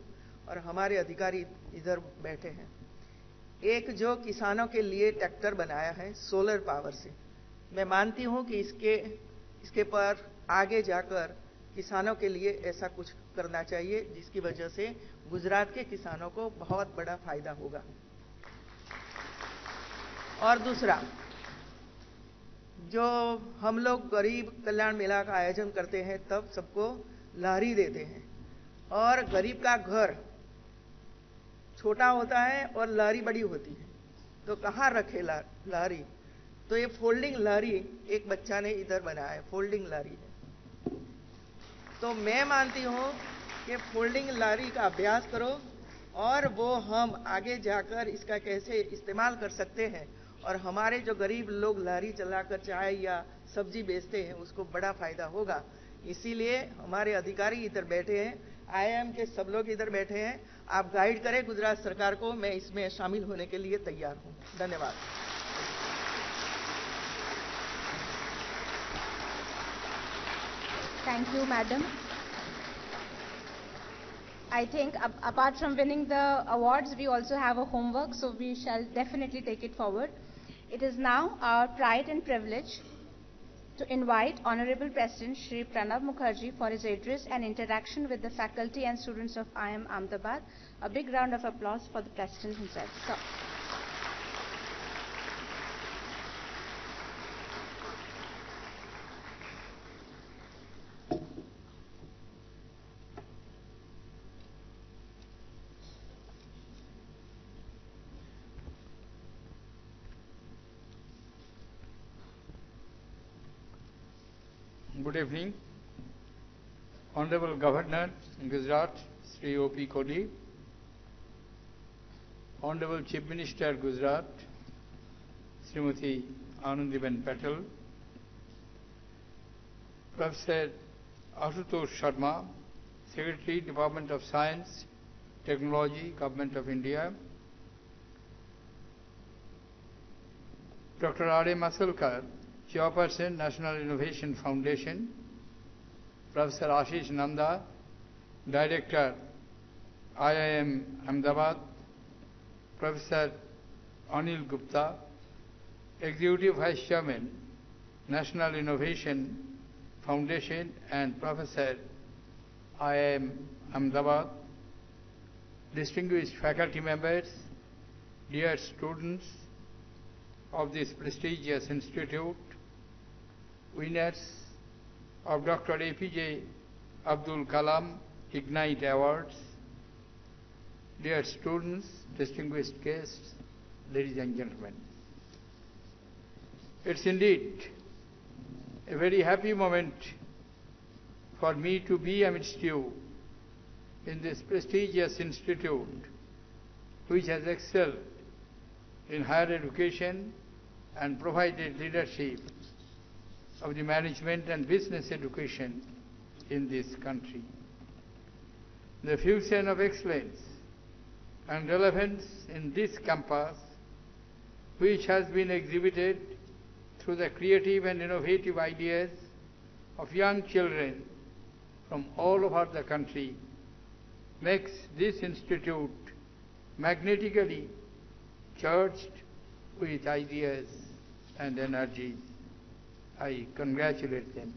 और हमारे अधिकारी इधर बैठे हैं। एक जो किसानों के लिए ट्रैक्टर बनाया है सोलर पावर से, मैं मानती हूँ कि इसके पर आगे जाकर किसानों के लिए ऐसा कुछ करना चाहिए जिसकी वजह से गुजरात के किसानों को बहुत बड़ा फायदा होगा। और दूसरा, जो हम लोग गरीब कल्याण मेला का आयोजन करते हैं तब सबको लहरी देते हैं, और गरीब का घर छोटा होता है और लहरी बड़ी होती है, तो कहाँ रखे लहरी? तो ये फोल्डिंग लहरी एक बच्चा ने इधर बनाया है, फोल्डिंग लहरी है। तो मैं मानती हूँ कि फोल्डिंग लहरी का अभ्यास करो और वो हम आगे जाकर इसका कैसे इस्तेमाल कर सकते हैं, और हमारे जो गरीब लोग लहरी चलाकर चाय या सब्जी बेचते हैं उसको बड़ा फायदा होगा। इसीलिए हमारे अधिकारी इधर बैठे हैं, IIM के सब लोग इधर बैठे हैं, आप गाइड करें गुजरात सरकार को, मैं इसमें शामिल होने के लिए तैयार हूं। धन्यवाद।
Thank you, madam. I think apart from winning the awards, we also have a homework, so we shall definitely take it forward. It is now our pride and privilege to invite Honorable President Shri Pranab Mukherjee for his address and interaction with the faculty and students of IIM Ahmedabad. A big round of applause for the President himself. So.
Good evening. Honorable Governor in Gujarat, Sri O.P. Kodi, Honorable Chief Minister Gujarat, Srimati Anandiben Patel, Professor Ashutosh Sharma, Secretary, Department of Science, Technology, Government of India, Dr. R.A. Masalkar, Chairperson, National Innovation Foundation, Professor Ashish Nanda, Director, IIM Ahmedabad, Professor Anil Gupta, Executive Vice Chairman, National Innovation Foundation and Professor, IIM Ahmedabad, distinguished faculty members, dear students of this prestigious institute, winners of Dr. APJ Kalam IGNITE Awards, dear students, distinguished guests, ladies and gentlemen. It's indeed a very happy moment for me to be amidst you in this prestigious institute which has excelled in higher education and provided leadership of the management and business education in this country. The fusion of excellence and relevance in this campus, which has been exhibited through the creative and innovative ideas of young children from all over the country, makes this institute magnetically charged with ideas and energy. I congratulate them.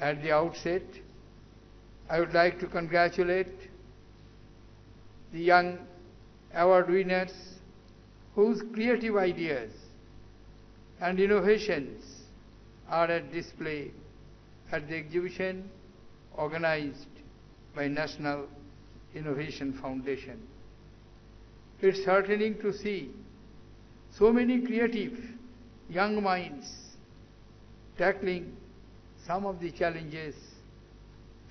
At the outset, I would like to congratulate the young award winners whose creative ideas and innovations are at display at the exhibition organized by National Innovation Foundation. It's heartening to see so many creative young minds tackling some of the challenges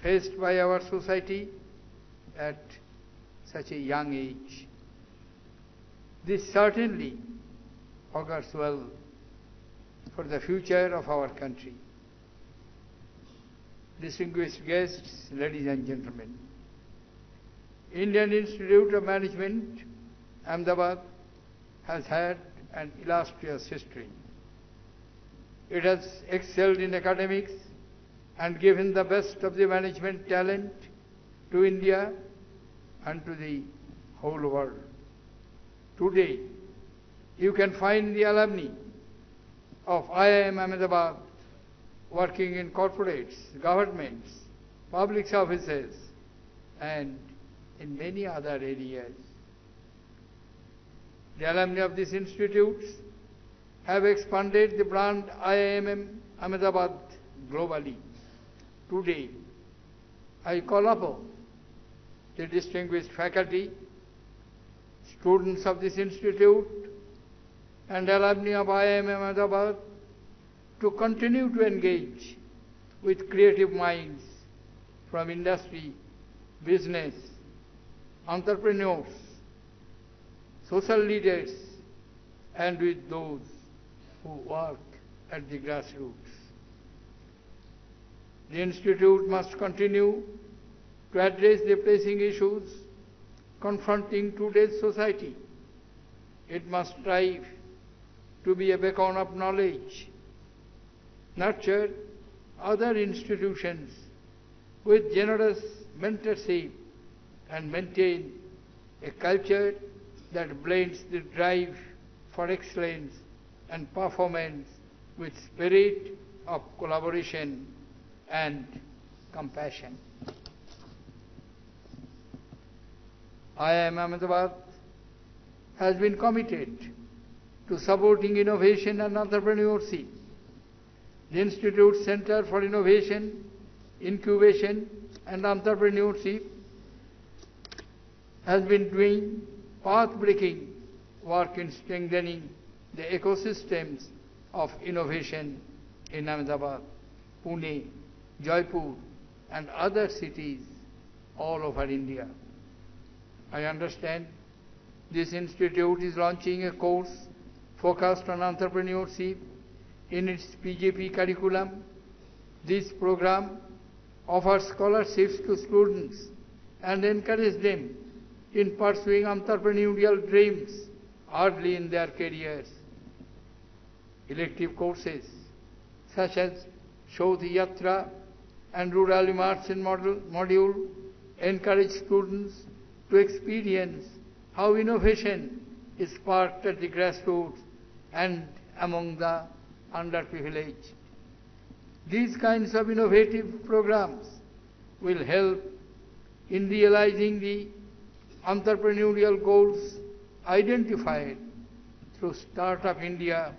faced by our society at such a young age. This certainly augurs well for the future of our country. Distinguished guests, ladies and gentlemen, Indian Institute of Management, Ahmedabad, has had an illustrious history. It has excelled in academics and given the best of the management talent to India and to the whole world. Today, you can find the alumni of IIM Ahmedabad working in corporates, governments, public services, and in many other areas. The alumni of these institutes have expanded the brand IIM Ahmedabad globally. Today, I call upon the distinguished faculty, students of this institute, and alumni of IIM Ahmedabad to continue to engage with creative minds from industry, business, entrepreneurs, social leaders, and with those who work at the grassroots. The Institute must continue to address the pressing issues confronting today's society. It must strive to be a beacon of knowledge, nurture other institutions with generous mentorship, and maintain a culture that blends the drive for excellence and performance with spirit of collaboration and compassion. IIM Ahmedabad has been committed to supporting innovation and entrepreneurship. The Institute's Center for Innovation, Incubation and Entrepreneurship has been doing path-breaking work in strengthening the ecosystems of innovation in Ahmedabad, Pune, Jaipur, and other cities all over India. I understand this institute is launching a course focused on entrepreneurship in its PGP curriculum. This program offers scholarships to students and encourages them in pursuing entrepreneurial dreams early in their careers. Elective courses such as Shodh Yatra and Rural Immersion module encourage students to experience how innovation is sparked at the grassroots and among the underprivileged. These kinds of innovative programs will help in realizing the entrepreneurial goals identified through Startup India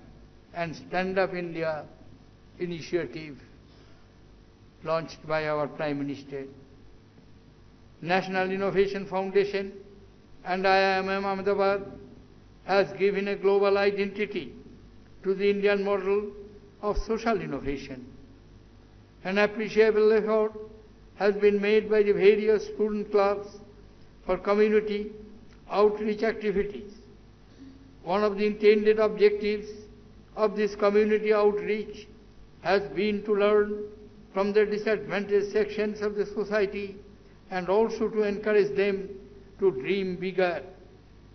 and Stand Up India initiative launched by our Prime Minister. National Innovation Foundation and IIM Ahmedabad has given a global identity to the Indian model of social innovation. An appreciable effort has been made by the various student clubs for community outreach activities. One of the intended objectives of this community outreach has been to learn from the disadvantaged sections of the society and also to encourage them to dream bigger.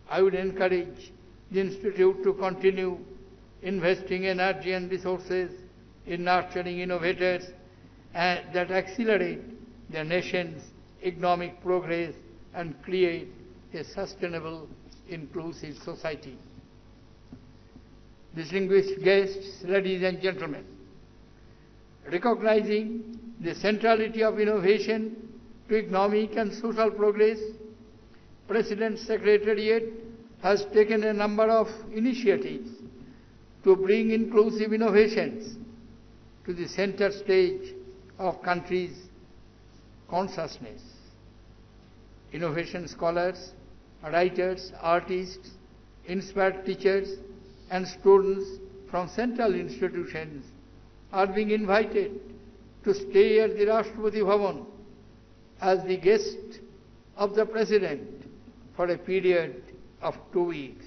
I would encourage the Institute to continue investing energy and resources in nurturing innovators that accelerate the nation's economic progress and create a sustainable, inclusive society. Distinguished guests, ladies and gentlemen, recognizing the centrality of innovation to economic and social progress, President's Secretariat has taken a number of initiatives to bring inclusive innovations to the center stage of country's consciousness. Innovation scholars, writers, artists, inspired teachers, and students from central institutions are being invited to stay at the Rashtrapati Bhavan as the guest of the President for a period of 2 weeks.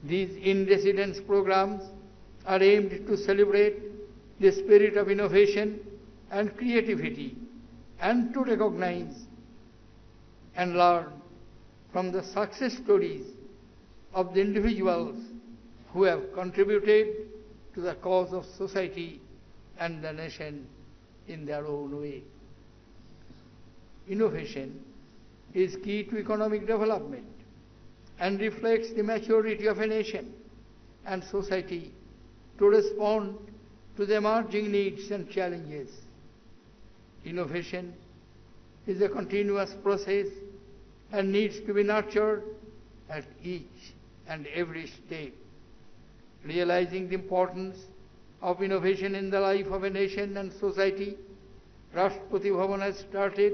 These in-residence programs are aimed to celebrate the spirit of innovation and creativity and to recognize and learn from the success stories of the individuals who have contributed to the cause of society and the nation in their own way. Innovation is key to economic development and reflects the maturity of a nation and society to respond to the emerging needs and challenges. Innovation is a continuous process and needs to be nurtured at each and every step. Realizing the importance of innovation in the life of a nation and society, Rashtrapati Bhavan has started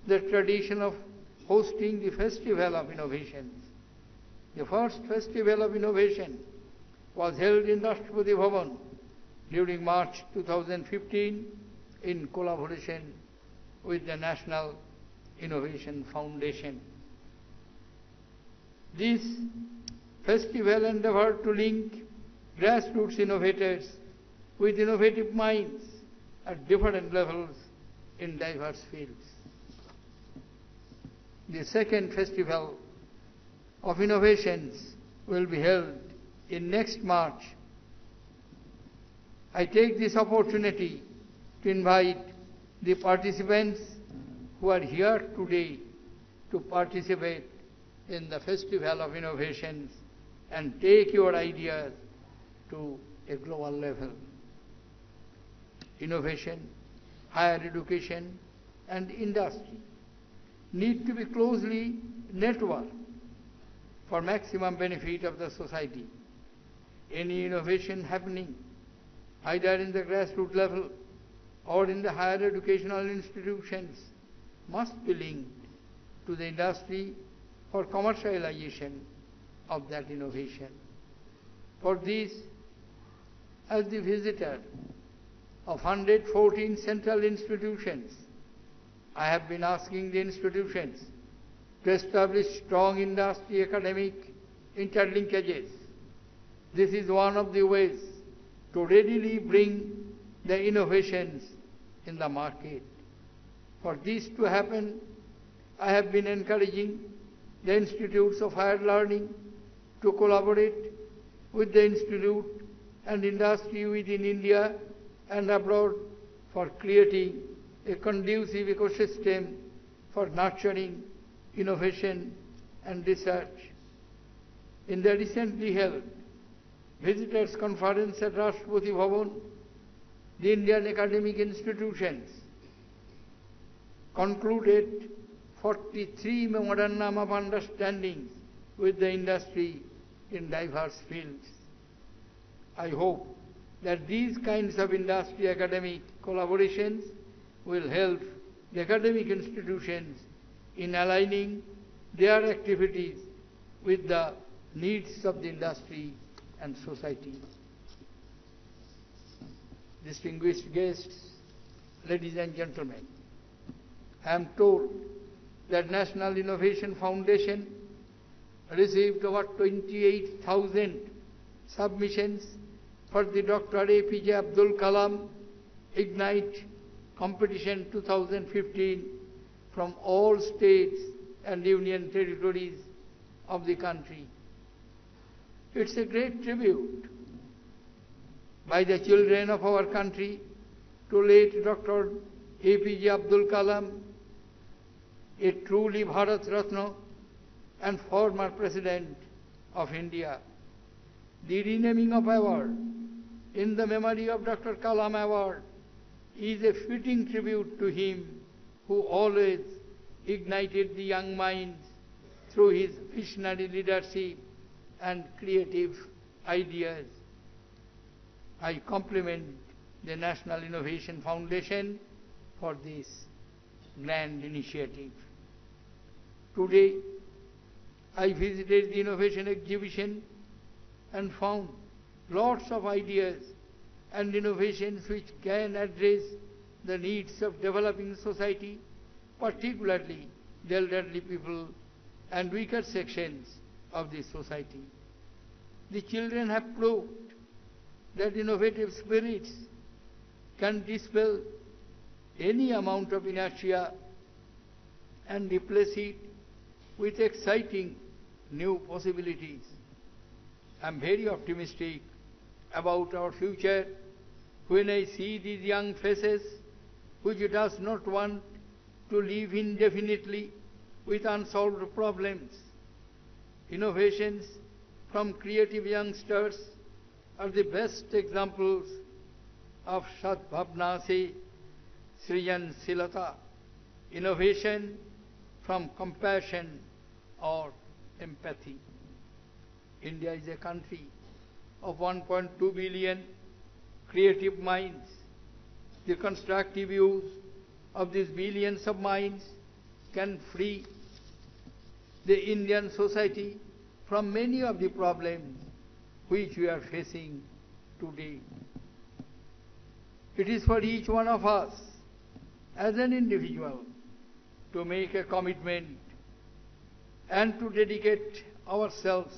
the tradition of hosting the Festival of Innovations. The first Festival of Innovation was held in Rashtrapati Bhavan during March 2015 in collaboration with the National Innovation Foundation. This festival endeavored to link grassroots innovators with innovative minds at different levels in diverse fields. The second Festival of Innovations will be held in next March. I take this opportunity to invite the participants who are here today to participate in the Festival of Innovations and take your ideas to a global level. Innovation, higher education, and industry need to be closely networked for maximum benefit of the society. Any innovation happening either in the grassroots level or in the higher educational institutions must be linked to the industry for commercialization of that innovation. For this, as the visitor of 114 central institutions, I have been asking the institutions to establish strong industry-academic interlinkages. This is one of the ways to readily bring the innovations in the market. For this to happen, I have been encouraging the institutes of higher learning to collaborate with the institute and industry within India and abroad for creating a conducive ecosystem for nurturing innovation and research. In the recently held Visitors Conference at Rashtrapati Bhavan, the Indian academic institutions concluded 43 memorandum of understanding with the industry in diverse fields. I hope that these kinds of industry-academic collaborations will help the academic institutions in aligning their activities with the needs of the industry and society. Distinguished guests, ladies and gentlemen, I am told that National Innovation Foundation received over 28,000 submissions for the Dr APJ Abdul Kalam IGNITE competition 2015 from all states and union territories of the country. It's a great tribute by the children of our country to late Dr APJ Abdul Kalam, a truly Bharat Ratna and former President of India. The renaming of award in the memory of Dr. Kalam Award is a fitting tribute to him who always ignited the young minds through his visionary leadership and creative ideas. I compliment the National Innovation Foundation for this grand initiative. Today, I visited the innovation exhibition and found lots of ideas and innovations which can address the needs of developing society, particularly the elderly people and weaker sections of the society. The children have proved that innovative spirits can dispel any amount of inertia and replace it with exciting new possibilities. I am very optimistic about our future when I see these young faces which does not want to live indefinitely with unsolved problems. Innovations from creative youngsters are the best examples of Sadbhavna se Srijansilata, innovation from compassion or empathy. India is a country of 1.2 billion creative minds. The constructive use of these billions of minds can free the Indian society from many of the problems which we are facing today. It is for each one of us as an individual to make a commitment and to dedicate ourselves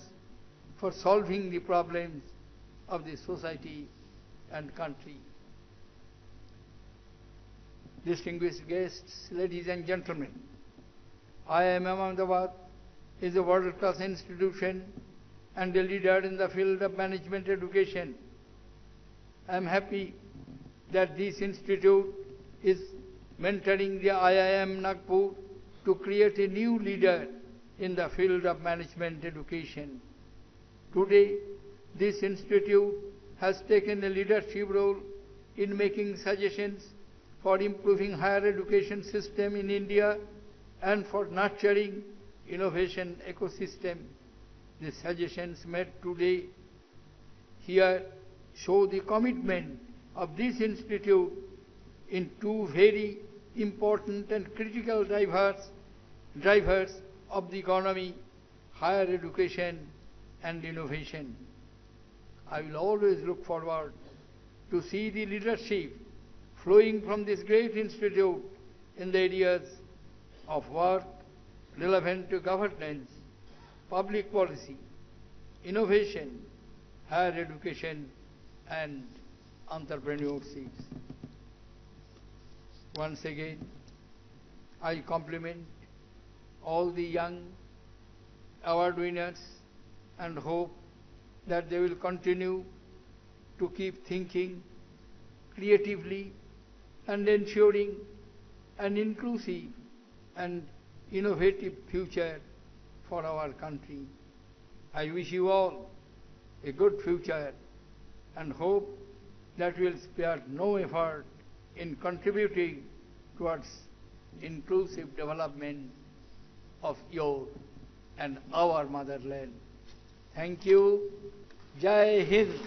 for solving the problems of the society and country. Distinguished guests, ladies and gentlemen, IIM Ahmedabad is a world-class institution and a leader in the field of management education. I am happy that this institute is mentoring the IIM Nagpur to create a new leader in the field of management education. Today, this institute has taken a leadership role in making suggestions for improving higher education system in India and for nurturing innovation ecosystem. The suggestions made today here show the commitment of this institute in two very important and critical drivers of the economy, higher education and innovation. I will always look forward to see the leadership flowing from this great institute in the areas of work relevant to governance, public policy, innovation, higher education and entrepreneurship. Once again, I compliment all the young award winners and hope that they will continue to keep thinking creatively and ensuring an inclusive and innovative future for our country. I wish you all a good future and hope that we will spare no effort in contributing towards inclusive development of your and our motherland. Thank you. Jai Hind.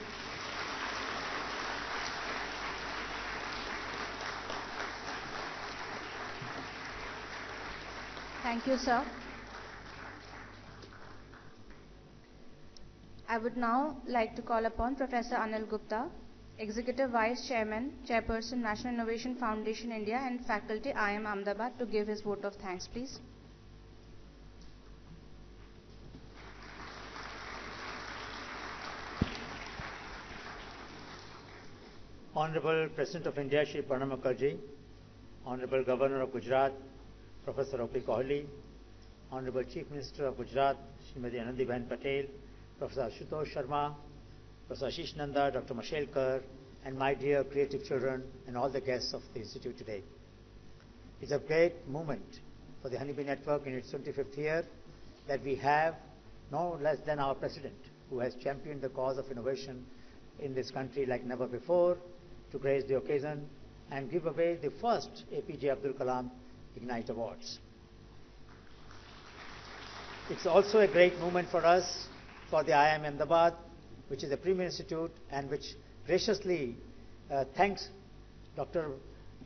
Thank you, sir. I would now like to call upon Professor Anil Gupta, Executive Vice Chairman, Chairperson, National Innovation Foundation India and Faculty, IIM Ahmedabad, to give his vote of thanks, please.
Honorable President of India, Shri Pranab Mukherjee, Honorable Governor of Gujarat, Professor O.P. Kohli, Honorable Chief Minister of Gujarat, Srimati Anandiben Patel, Professor Ashutosh Sharma, Professor Ashish Nanda, Dr. Mashelkar, and my dear creative children and all the guests of the Institute today. It's a great moment for the Honeybee Network in its 25th year that we have no less than our President, who has championed the cause of innovation in this country like never before, to grace the occasion and give away the first APJ Abdul Kalam IGNITE Awards. It's also a great moment for us, for the IIM Ahmedabad, which is a premier institute and which graciously thanks Dr.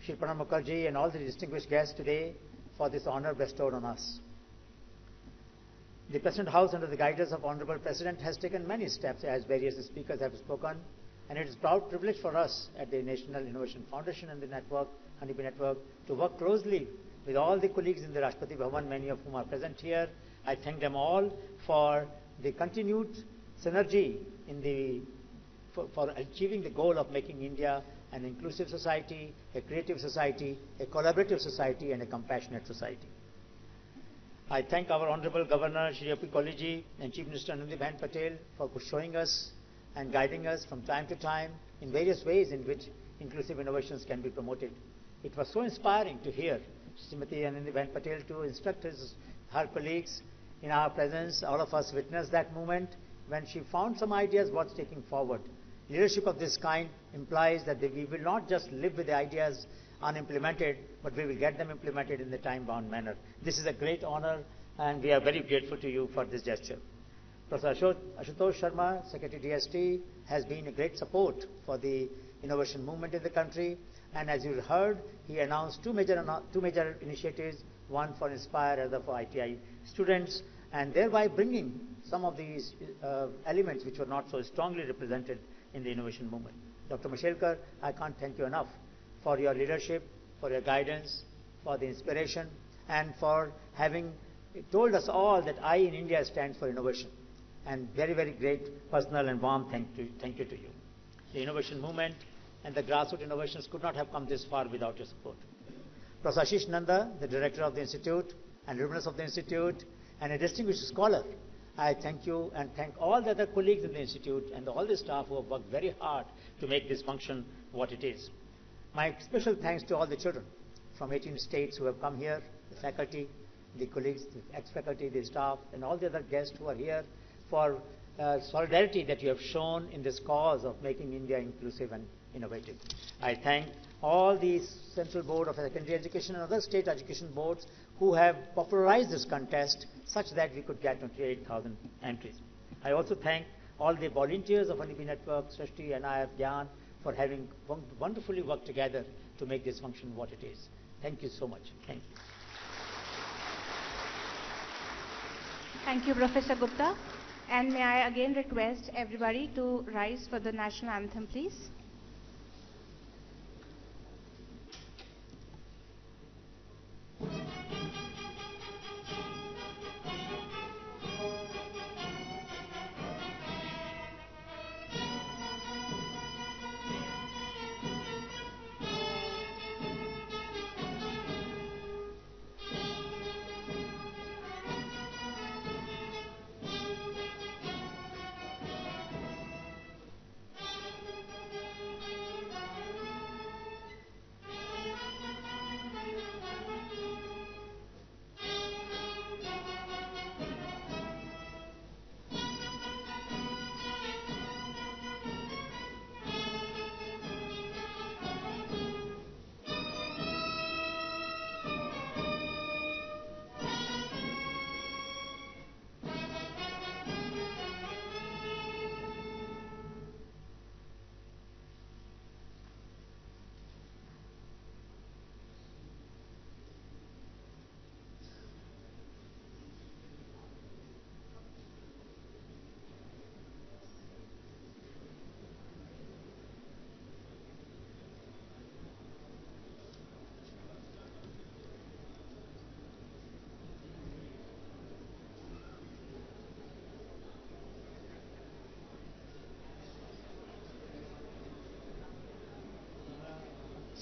Shri Pranab Mukherjee and all the distinguished guests today for this honor bestowed on us. The President House, under the guidance of Honorable President, has taken many steps, as various speakers have spoken, and it is a proud privilege for us at the National Innovation Foundation and the network, Honeybee Network, to work closely with all the colleagues in the Rashtrapati Bhavan, many of whom are present here. I thank them all for the continued synergy in for achieving the goal of making India an inclusive society, a creative society, a collaborative society, and a compassionate society. I thank our Honorable Governor, Shri O.P. Kohli and Chief Minister Anandiben Patel for showing us and guiding us from time to time in various ways in which inclusive innovations can be promoted. It was so inspiring to hear Srimati Anandiben Patel to instruct her colleagues in our presence. All of us witnessed that moment when she found some ideas what's taking forward Leadership of this kind implies that we will not just live with the ideas unimplemented, but we will get them implemented in the time-bound manner. This is a great honor, and we are very grateful to you for this gesture. Professor Ashutosh Sharma, Secretary DST, has been a great support for the innovation movement in the country, and as you heard, he announced two major initiatives, one for Inspire, other for ITI students, and thereby bringing some of these elements which were not so strongly represented in the innovation movement. Dr. Mashelkar, I can't thank you enough for your leadership, for your guidance, for the inspiration, and for having told us all that I in India stands for innovation. And very, very great personal and warm thank you to you. The innovation movement and the grassroots innovations could not have come this far without your support. Professor Ashish Nanda, the director of the Institute and alumnus of the Institute, and a distinguished scholar, I thank you and thank all the other colleagues in the Institute and all the staff who have worked very hard to make this function what it is. My special thanks to all the children from 18 states who have come here, the faculty, the colleagues, the ex-faculty, the staff, and all the other guests who are here for solidarity that you have shown in this cause of making India inclusive and innovative. I thank all the Central Board of Secondary Education and other state education boards who have popularized this contest such that we could get 28,000 entries. I also thank all the volunteers of Honeybee Network, Srishti and IIF Gyan for having wonderfully worked together to make this function what it is. Thank you so much. Thank you.
Thank you, Professor Gupta. And may I again request everybody to rise for the national anthem, please.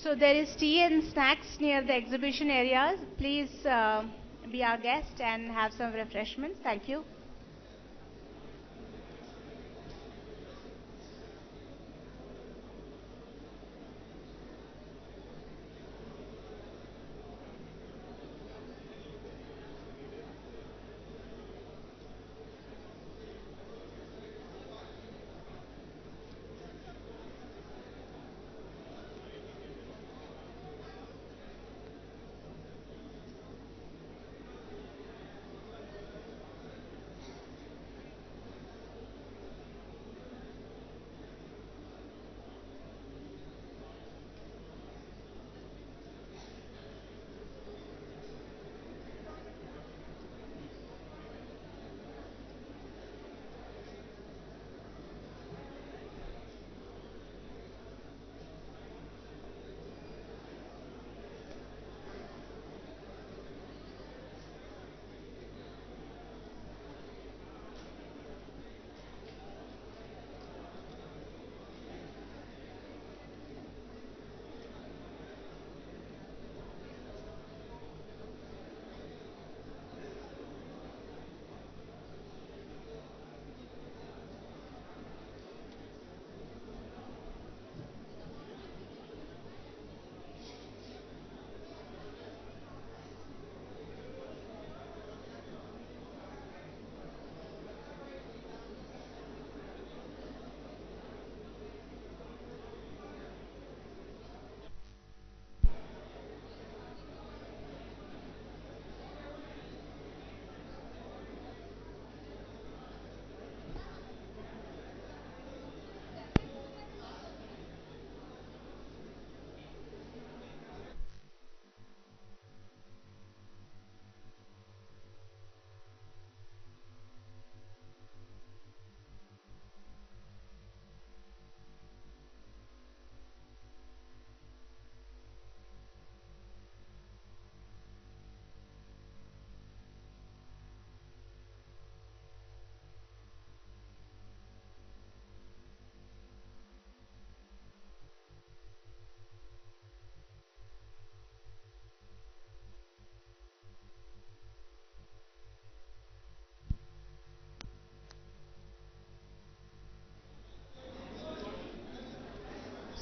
So there is tea and snacks near the exhibition areas. Please be our guest and have some refreshments. Thank you.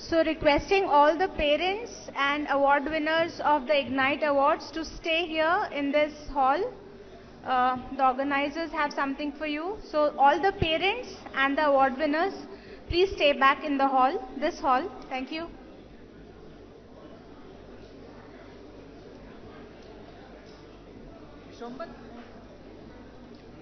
So requesting all the parents and award winners of the IGNITE Awards to stay here in this hall. The organizers have something for you. So all the parents and the award winners, please stay back in the hall, this hall. Thank you.